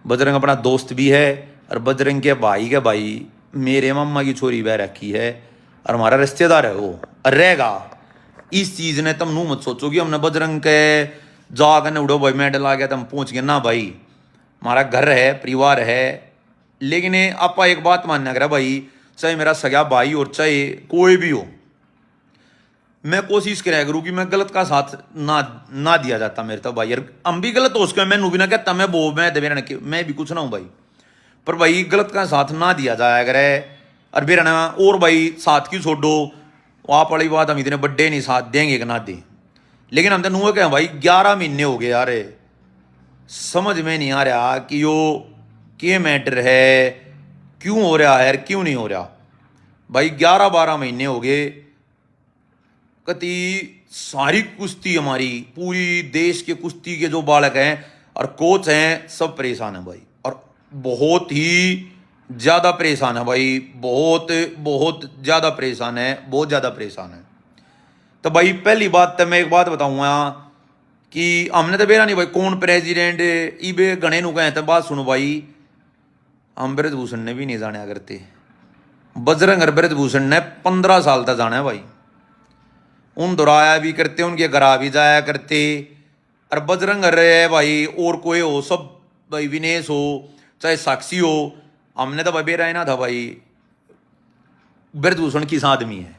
बजरंग अपना दोस्त भी है और बजरंग के भाई मेरे मामा की छोरी बह रखी है और हमारा रिश्तेदार है वो और रहेगा। इस चीज ने तुम नू मत सोचो कि हमने बजरंग के जाकर उड़ो भाई मेडल आ गया तुम पहुंच गए ना भाई। हमारा घर है, परिवार है, लेकिन आपा एक बात मानना करा भाई, चाहे मेरा सगा भाई और चाहे कोई भी हो, मैं कोशिश कराया करूँ कि मैं गलत का साथ ना दिया जाता मेरे तो भाई। यार हम भी गलत हो उसके, मैं नू भी ना कहता मैं वो मैं भी कुछ ना हूँ भाई, पर भाई गलत का साथ ना दिया जाया करे। और फिर ना और भाई साथ की छोड़ो, आप वाली बात हम इतने बड्डे नहीं साथ देंगे कि ना दें, लेकिन हम तो नू क्या भाई 11 महीने हो गए यार, समझ में नहीं आ रहा कि यो क्या मैटर है, क्यों हो रहा है क्यों नहीं हो रहा भाई। 11-12 महीने हो गए, कति सारी कुश्ती हमारी पूरी देश के कुश्ती के जो बालक हैं और कोच हैं सब परेशान है भाई, और बहुत ही ज़्यादा परेशान है भाई, बहुत बहुत ज़्यादा परेशान है, बहुत ज़्यादा परेशान है। तो भाई पहली बात तो मैं एक बात बताऊँगा कि हमने तो बेरा नहीं भाई कौन प्रेसिडेंट इबे गणे नु कहे तो बात सुनो भाई, हम ब्रजभूषण ने भी नहीं जाना करते, बजरंग और ब्रजभूषण ने 15 साल तक जाना है भाई, उन दोहराया भी करते, उनके घर भी जाया करते। और बजरंग रहे भाई और कोई हो, सब भाई विनेश हो चाहे साक्षी हो, हमने तो भाई बेरा ना था भाई ब्रजभूषण किस आदमी है,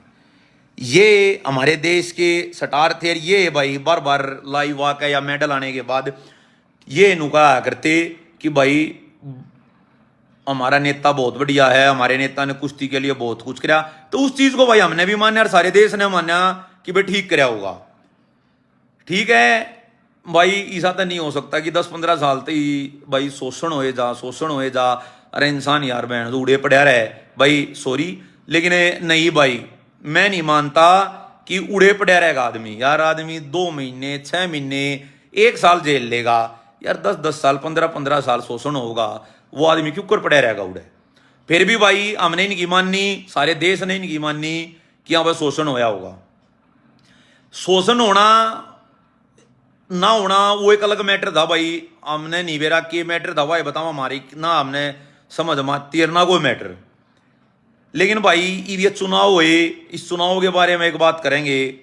ये हमारे देश के सटार थे। ये भाई बार बार लाइव आकर या मेडल आने के बाद ये नुका करते कि भाई हमारा नेता बहुत बढ़िया है, हमारे नेता ने कुश्ती के लिए बहुत कुछ किया। तो उस चीज को भाई हमने भी माना और सारे देश ने माना कि भाई ठीक कराया होगा। ठीक है भाई, ऐसा तो नहीं हो सकता कि 10-15 साल तक ही भाई शोषण होए जा, अरे इंसान यार बहन उड़े पड़ा रहे भाई, सॉरी लेकिन नहीं भाई, मैं नहीं मानता कि उड़े पड़ा रहेगा आदमी। यार आदमी 2 महीने 6 महीने 1 साल जेल लेगा यार, 10-10 साल 15-15 साल शोषण होगा, वो आदमी क्यों कर पड़ा रहेगा उड़े। फिर भी भाई हमने इनकी माननी, सारे देश ने इनकी माननी कि हाँ भाई शोषण होया होगा। शोषण होना ना होना वो एक अलग मैटर था भाई, हमने नहीं बेरा के मैटर था भाई बताओ हमारी ना, हमने समझ माती ना कोई मैटर। लेकिन भाई ये चुनाव हुए, इस चुनाव के बारे में एक बात करेंगे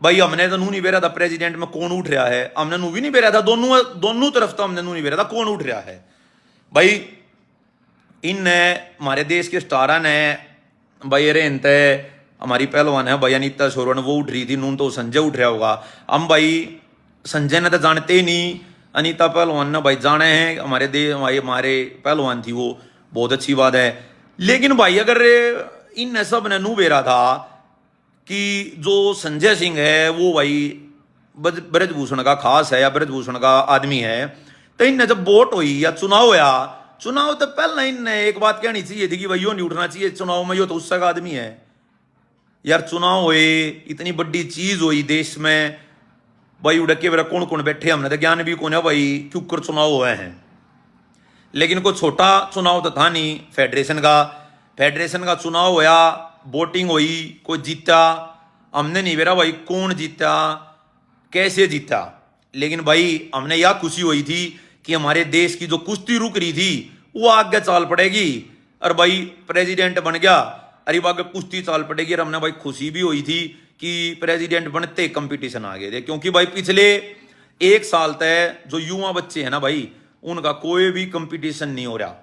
भाई। हमने तो नू नहीं बेरा था प्रेसिडेंट में कौन उठ रहा है, हमने नू भी नहीं बेरा था, दोनों तरफ तो हमने नू नहीं बेरा था कौन उठ रहा है भाई। इन हमारे देश के स्टारा ने भाई अरे इन हमारी पहलवान है भाई अनीता शोरन, वो उठ रही थी, नून तो संजय उठ रहा होगा। हम भाई संजय ने तो जानते ही नहीं, अनीता पहलवान ने भाई जाने हैं, हमारे देश हमारे पहलवान थी वो, बहुत अच्छी बात है। लेकिन भाई अगर इन सब ने नू बेरा था कि जो संजय सिंह है वो भाई ब्रजभूषण का खास है या ब्रजभूषण का आदमी है, तो इन जब वोट हुई या चुनाव होया, चुनाव तो पहले इनने एक बात कहनी चाहिए थी कि भाई यो नहीं उठना चाहिए चुनाव में, यो तो उसका आदमी है यार। चुनाव हुए, इतनी बड़ी चीज हुई देश में भाई, उड़ के मेरा कौन कौन बैठे, हमने तो ज्ञान भी कौन है भाई क्यों कर चुनाव हुए हैं। लेकिन कोई छोटा चुनाव तो था नहीं, फेडरेशन का चुनाव होया, वोटिंग हुई, कोई जीता, हमने नहीं बेरा भाई कौन जीता कैसे जीता। लेकिन भाई हमने यह खुशी हुई थी कि हमारे देश की जो कुश्ती रुक रही थी वो आगे चाल पड़ेगी, और भाई प्रेसिडेंट बन गया, अरे आगे कुश्ती चाल पड़ेगी। और हमने भाई खुशी भी हुई थी कि प्रेसिडेंट बनते कंपटीशन आ गए थे, क्योंकि भाई पिछले 1 साल तक जो युवा बच्चे हैं ना भाई, उनका कोई भी कंपटीशन नहीं हो रहा।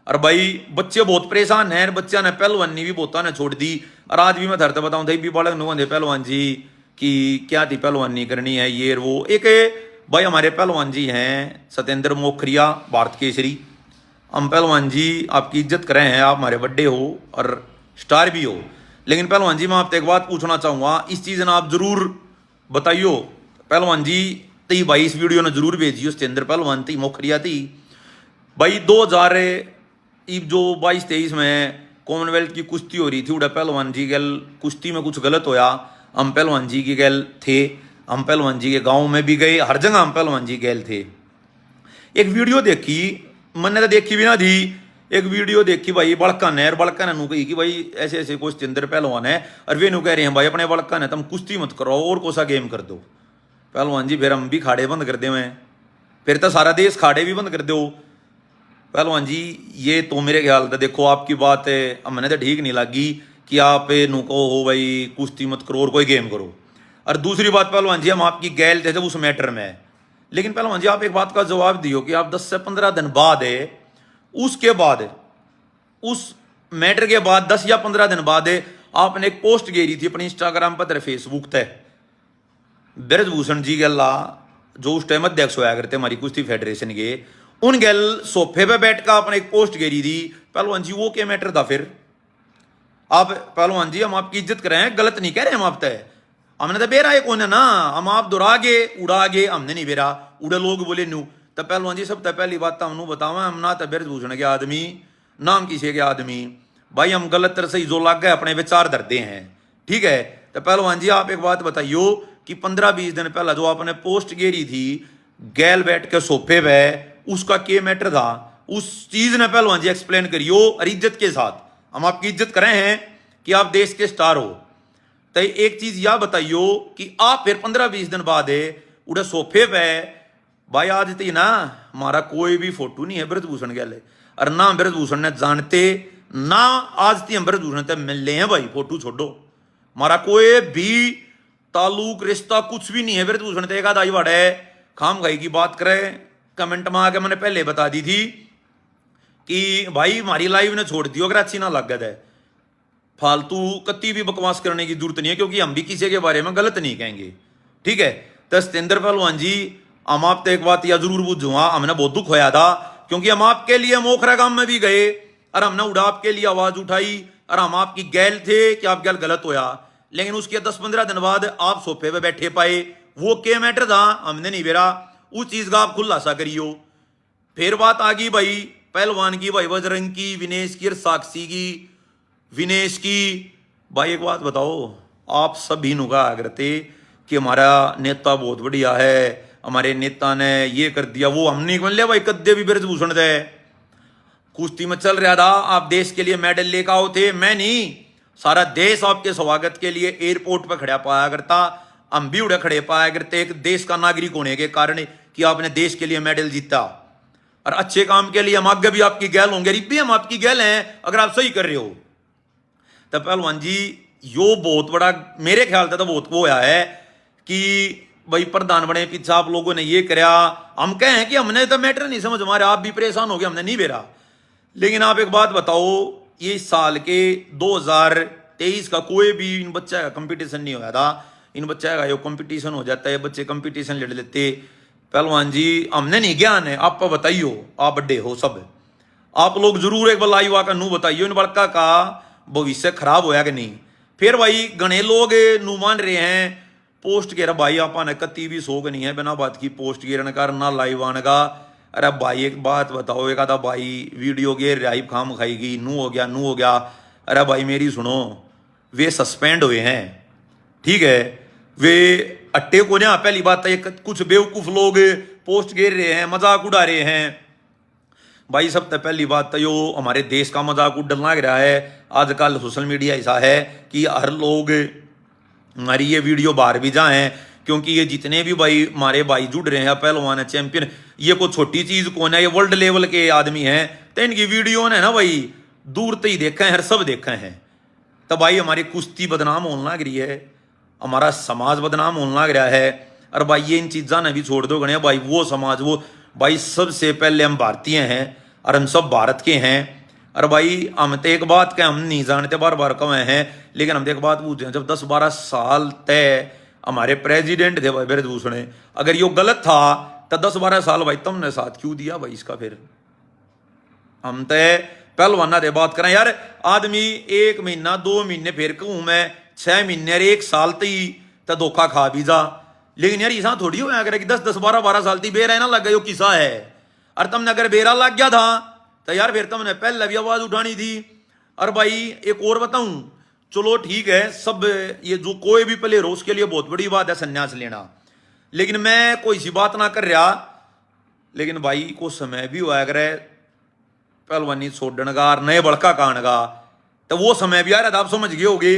और भाई बच्चे बहुत परेशान हैं, बच्चा ने पहलवानी भी बहुत ने छोड़ दी। और आज भी मैं धरते बताऊं थे भी बालक नुकंदे पहलवान जी कि क्या थी पहलवानी करनी है ये वो। एक भाई हमारे पहलवान जी हैं सत्येंद्र मोखरिया, भारत केसरी, हम पहलवान जी आपकी इज्जत करें हैं, आप हमारे बड्डे हो और स्टार भी हो। लेकिन पहलवान जी मैं आपसे एक बात पूछना चाहूँगा, इस चीज़ ने आप जरूर बताइयो पहलवान जी ती भाई, इस वीडियो ने जरूर भेजियो, सत्येंद्र पहलवान थी मोखरिया थी भाई। 2022-23 में कॉमनवेल्थ की कुश्ती हो रही थी, उड़ा पहलवान जी गल कुश्ती में कुछ गलत होया, हम पहलवान जी की गैल थे, हम पहलवान जी के गांव में भी गए, हर जगह हम पहलवान जी गैल थे। एक वीडियो देखी, मैंने तो देखी भी ना थी, एक वीडियो देखी भाई बड़का ने, और बड़का ने नू कही कि भाई ऐसे ऐसे कोई सत्येंद्र पहलवान है, और वे नू कह रहे हैं भाई अपने बड़का ने तुम कुश्ती मत करो और कोसा गेम कर दो। पहलवान जी फिर हम भी खाड़े बंद कर दे हुए, फिर तो सारा देश खाड़े भी बंद कर दो। पहलवान जी ये तो मेरे ख्याल से देखो आपकी बात है हमने तो ठीक नहीं लगी कि आप नू कहो हो भाई कुश्ती मत करो और कोई गेम करो। और दूसरी बात पहलवान जी हम आपकी गैल थे जब उस मैटर में, लेकिन पहलवान जी आप एक बात का जवाब दियो कि आप 10 से 15 दिन बाद है उसके बाद उस मैटर के बाद 10 या 15 दिन बाद आपने एक पोस्ट गेरी थी अपनी इंस्टाग्राम पर फेसबुक पे ब्रजभूषण जी गल्ला जो उस टाइम अध्यक्ष होया करते हमारी कुश्ती फेडरेशन के, उन गैल सोफे पे बैठ कर आपने एक पोस्ट गेरी थी। पहलवान जी वो क्या मैटर था फिर? आप पहलवान जी हम आपकी इज्जत कर रहे हैं, गलत नहीं कह रहे हम आप तय, हमने तो बेरा है कौन है ना, हम आप दुरागे उड़ागे हमने नहीं बेरा उड़े लोग बोले नू। तो पहलवान जी सब तो पहली बात तो हमनू बतावा हम ना तो ब्रजभूषण के आदमी नाम किसी के आदमी भाई, हम गलत तरह से जो लाग गए अपने विचार धरते हैं, ठीक है। तो पहलवान जी आप एक बात बताइयो कि 15-20 दिन पहला जो आपने पोस्ट गेरी थी गैल बैठ के सोफे पे, उसका क्या मैटर था? उस चीज ने पहलवान जी एक्सप्लेन करियो और इज्जत के साथ, हम आपकी इज्जत कर रहे हैं कि आप देश के स्टार हो। तो एक चीज यह बताइयो कि आप फिर 15-20 दिन बाद उड़े सोफे पे भाई आज तक ना हमारा कोई भी फोटो नहीं है ब्रजभूषण गैले, और ना ब्रजभूषण ने जानते ना आज तक हम ब्रजभूषण से मिलने हैं भाई, फोटो छोड़ो हमारा कोई भी ताल्लुक रिश्ता कुछ भी नहीं है ब्रजभूषण से। एक आधा वाड़ा है खाम खाई की बात करे कमेंट में आके मैंने पहले बता दी थी कि भाई हमारी लाइव ने छोड़ दियो अगर अच्छी ना लागत है, फालतू कत्ती भी बकवास करने की जरूरत नहीं है क्योंकि हम भी किसी के बारे में गलत नहीं कहेंगे, ठीक है। तो सतेंद्र पहलवान जी हम आप तो एक बात यह जरूर बुझूंगा, हमने बहुत दुख होया था क्योंकि हम आपके लिए मोखरा गांव में भी गए और हमने उड़ा आपके लिए आवाज उठाई और हम आपकी गैल थे कि आप गैल गलत होया, लेकिन उसके 10-15 दिन बाद आप सोफे पे बैठे पाए, वो क्या मैटर था हमने नहीं बेरा, उस चीज का आप खुलासा करियो। फिर बात आ गई भाई पहलवान की, भाई बजरंग की, विनेश की और साक्षी की, विनेश की। भाई एक बात बताओ आप सभी नु कहा करते कि हमारा नेता बहुत बढ़िया है, हमारे नेता ने ये कर दिया वो, हम नहीं बोल भाई कद्दे भी ब्रजभूषण थे, कुश्ती में चल रहा था आप देश के लिए मेडल लेकर आओ थे, मैं नहीं, सारा देश आपके स्वागत के लिए एयरपोर्ट पर खड़ा पाया करता, हम भी उड़े खड़े पाया करते एक देश का नागरिक होने के कारण कि आपने देश के लिए मेडल जीता, और अच्छे काम के लिए हम आगे भी आपकी गैल होंगे, भी हम आपकी गैल हैं अगर आप सही कर रहे हो। तो पहलवान जी यो बहुत बड़ा मेरे ख्याल से तो बहुत वो होया है कि भाई प्रधान बने पीछे आप लोगों ने ये कराया, हम कहें कि हमने तो मैटर नहीं समझ मारे, आप भी परेशान हो गए, हमने नहीं बेरा। लेकिन आप एक बात बताओ ये साल के 2023 का कोई भी इन बच्चा का कंपटीशन नहीं होया था, इन बच्चा का यो कंपटीशन हो जाता है, बच्चे कंपटीशन लड़ लेते। पहलवान जी हमने नहीं ज्ञान है, आप बताइयो, आप बड़े हो सब, आप लोग जरूर एक बार लाइव आकर नू बताइयो इन बड़का का भविष्य खराब होया कि नहीं। फिर भाई घने लोग नू मान रहे हैं पोस्ट के भाई आप ने कत्ती भी शौक नहीं है बिना बात की पोस्ट गिरने का ना लाइव आने का। अरे भाई एक बात बताओ, एक आधा भाई वीडियो के राइब खाम खाएगी नू हो गया नू हो गया, अरे भाई मेरी सुनो, वे सस्पेंड हुए हैं, ठीक है, वे अट्टे को ना, पहली बात है कुछ बेवकूफ लोग पोस्ट गिर रहे हैं मजाक उड़ा रहे हैं भाई, सब तो पहली बात तो यो हमारे देश का मजाक उड़न लग रहा है। आजकल सोशल मीडिया ऐसा है कि हर लोग हमारी ये वीडियो बाहर भी जाए क्योंकि ये जितने भी भाई हमारे भाई जुड़ रहे हैं पहलवान चैंपियन, ये कोई छोटी चीज कौन है, ये वर्ल्ड लेवल के आदमी हैं, तो इनकी वीडियो ने ना भाई दूर तो ही देखा है हर सब देखा है। तो भाई हमारी कुश्ती बदनाम होने लग रही है, हमारा समाज बदनाम होने लग रहा है, और भाई ये इन चीज़ा ने भी छोड़ दो गणे भाई, वो समाज वो भाई सबसे पहले हम भारतीय हैं और हम सब भारत के हैं। और भाई हम तो एक बात के हम नहीं जानते बार बार कहे हैं, लेकिन हम तो एक बात पूछते हैं, जब 10-12 साल तय हमारे प्रेसिडेंट थे भाई ब्रजभूषण, अगर यो गलत था तो 10-12 साल भाई तुमने साथ क्यों दिया भाई इसका? फिर हम तय पहलवाना दे बात करें यार, आदमी 1 महीना 2 महीने फिर कहूँ मैं 6 महीने और 1 साल तई तो धोखा खा भी जा, लेकिन यार ऐसा थोड़ी हो अगर 10-12 साल ती बेरा ना लग गया, किसा है। और तुमने अगर बेरा लग गया था तो यार फिर तुमने पहले भी आवाज उठानी थी। और भाई एक और बताऊं, चलो ठीक है सब ये जो कोई भी प्लेयर हो उसके लिए बहुत बड़ी बात है संन्यास लेना, लेकिन मैं कोई सी बात ना कर रहा, लेकिन भाई को समय भी हुआ अगर पहलवानी छोड़ने का नए बड़का कान का, तो वो समय भी आ रहा था, आप समझ गए होगे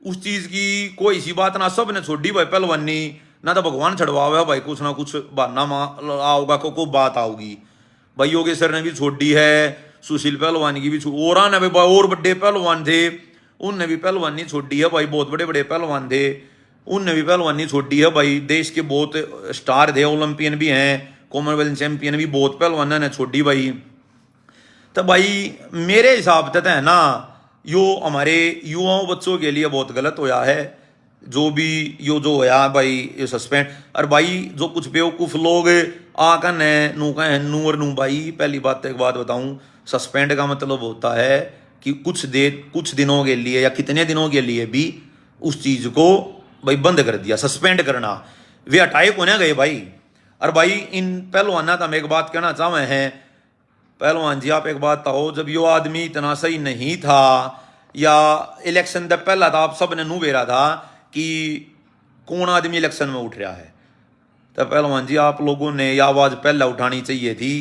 उस चीज की, कोई सी बात ना सब ने छोड़ी भाई पहलवानी, ना तो भगवान छड़वावे भाई, कुछ ना कुछ बहाना आओगा को बात आओगी भाई। योगेश्वर ने भी छोड़ दी है, सुशील पहलवान की भी और ने भाई और बड़े पहलवान थे उनने भी पहलवानी छोड़ी है भाई, बहुत बड़े बड़े पहलवान थे उनने भी पहलवानी छोड़ी है भाई। देश के बहुत स्टार थे, ओलंपियन भी हैं, कॉमनवेल्थ चैंपियन भी बहुत पहलवान ने छोड़ी भाई। तो भाई मेरे हिसाब से तो है ना, यो हमारे युवाओं बच्चों के लिए बहुत गलत होया है जो भी यो जो होया भाई, ये सस्पेंड। और भाई जो कुछ बेवकूफ लोग आकर नू कहें नू और नू भाई, पहली बात एक बात बताऊं, सस्पेंड का मतलब होता है कि कुछ दिनों के लिए या कितने दिनों के लिए भी उस चीज को भाई बंद कर दिया, सस्पेंड करना। वे हटाए को ना गए भाई। और भाई इन पहलवाना तो हम एक बात कहना चाहे हैं, पहलवान जी आप एक बात हो, जब यो आदमी इतना सही नहीं था या इलेक्शन तक पहला था, आप सब ने नू बेरा था कि कौन आदमी इलेक्शन में उठ रहा है, तो पहलवान जी आप लोगों ने यह आवाज पहला उठानी चाहिए थी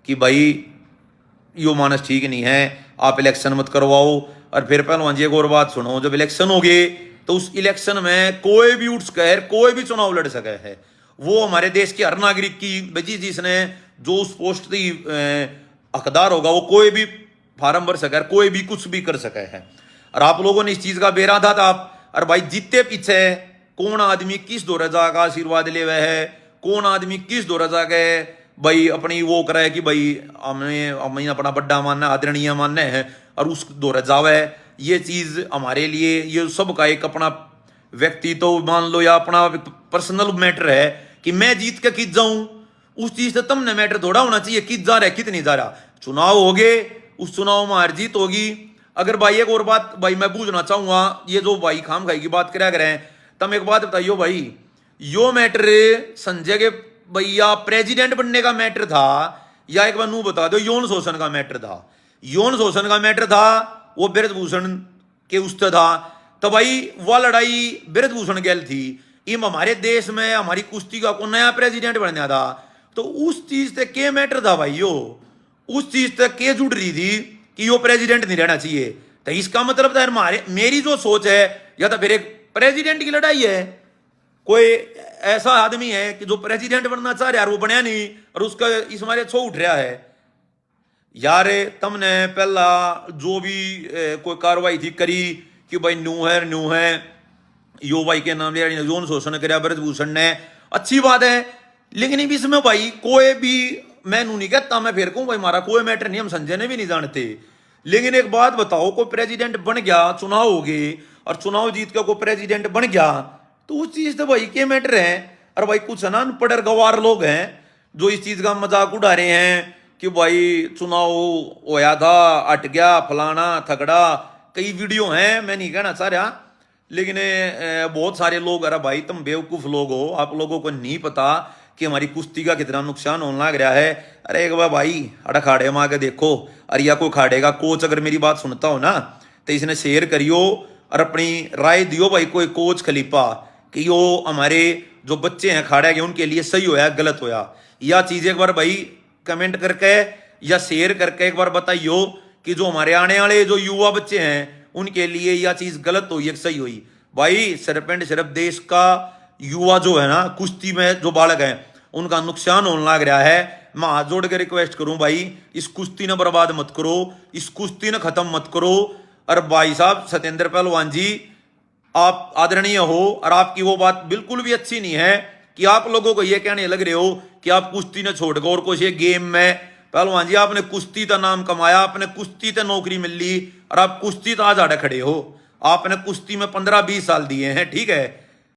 कि भाई यो मानस ठीक नहीं है, आप इलेक्शन मत करवाओ। और फिर पहलवान जी एक और बात सुनो, जब इलेक्शन हो गए तो उस इलेक्शन में कोई भी उठ सके, कोई भी चुनाव लड़ सके है, वो हमारे देश के हर नागरिक की बजी जिसने जो उस पोस्ट की हकदार होगा वो कोई भी फार्म भर सके, कोई भी कुछ भी कर सके है। और आप लोगों ने इस चीज का बेरा था आप। और भाई जीते पीछे कौन आदमी किस दौरा जाकर आशीर्वाद ले हुए है, कौन आदमी किस दौरा जाके भाई अपनी वो करे कि भाई हमें अपना बड्डा मानना आदरणीय मानना है और उस दौरा जावे, ये चीज हमारे लिए ये सब का एक अपना व्यक्तित्व तो मान लो या अपना पर्सनल मैटर है कि मैं जीत के कित जाऊं, उस चीज से तुमने मैटर थोड़ा होना चाहिए कित जा रहा है कित नहीं जा रहा। चुनाव हो गए, उस चुनाव में हार जीत होगी। अगर भाई एक और बात भाई मैं पूछना चाहूंगा, ये जो भाई खाम खाई की बात करा करें, तब एक बात बताइयो भाई, यो मैटर संजय के भैया प्रेसिडेंट बनने का मैटर था या एक बार नू बता दो यौन शोषण का मैटर था? यौन शोषण का मैटर था, वो ब्रजभूषण के उससे था। तो भाई वह लड़ाई ब्रजभूषण गैल थी, इम हमारे देश में हमारी कुश्ती का को नया प्रेसिडेंट बनना था, तो उस चीज से के मैटर था भाई, यो उस चीज से के जुड़ रही थी कि यो प्रेसिडेंट नहीं रहना चाहिए। तो इसका मतलब था हमारे मेरी जो सोच है या तो फिर एक प्रेसिडेंट की लड़ाई है, कोई ऐसा आदमी है कि जो प्रेसिडेंट बनना चाह रहा है वो बनया नहीं और उसका इस मारे छो उठ रहा है। यार तुमने पहला जो भी कोई कार्रवाई थी करी कि भाई न्यू है यो भाई के नाम लिया, यौन शोषण कराया ब्रजभूषण ने, अच्छी बात है। लेकिन इसमें भाई कोई भी मैं नू नहीं कहता, मैं फिर कहूं भाई हमारा कोई मैटर नहीं, हम संजय ने भी नहीं जानते। लेकिन एक बात बताओ, कोई प्रेसिडेंट बन गया, चुनाव हो गए और चुनाव जीत का कोई प्रेसिडेंट बन गया, तो उस चीज तो भाई के मैटर है। और भाई कुछ है ना अनपढ़ गवार लोग हैं जो इस चीज का मजाक उड़ा रहे हैं कि भाई चुनाव होया था अट गया फलाना थकड़ा, कई वीडियो हैं, मैं नहीं कहना चाह रहा, लेकिन बहुत सारे लोग, अरे भाई तुम बेवकूफ लोग हो, आप लोगों को नहीं पता कि हमारी कुश्ती का कितना नुकसान होने लग रहा है। अरे एक बार भाई अड़ा खाड़े में आके देखो, अरे या कोई खाड़े का कोच अगर मेरी बात सुनता हो ना तो इसने शेयर करियो और अपनी राय दियो भाई, कोई कोच खलीफा कि यो हमारे जो बच्चे हैं खाड़ा के उनके लिए सही होया गलत होया, या चीज एक बार भाई कमेंट करके या शेयर करके एक बार बताइयो कि जो हमारे आने वाले जो युवा बच्चे हैं उनके लिए यह चीज गलत हुई सही हुई। भाई सिर्फ एंड सिर्फ देश का युवा जो है ना कुश्ती में जो बालक है उनका नुकसान होने लग रहा है। मैं हाथ जोड़ के रिक्वेस्ट करूं भाई, इस कुश्ती ने बर्बाद मत करो, इस कुश्ती ने खत्म मत करो। और भाई साहब सत्येंद्र पहलवान जी आप आदरणीय हो और आपकी वो बात बिल्कुल भी अच्छी नहीं है कि आप लोगों को ये कहने लग रहे हो कि आप कुश्ती ने छोड़ और कुछ ये गेम में। पहलवान जी आपने कुश्ती का नाम कमाया, आपने कुश्ती से नौकरी मिल ली और आप कुश्ती तो आज आड़े खड़े हो, आपने कुश्ती में 15-20 साल दिए हैं, ठीक है।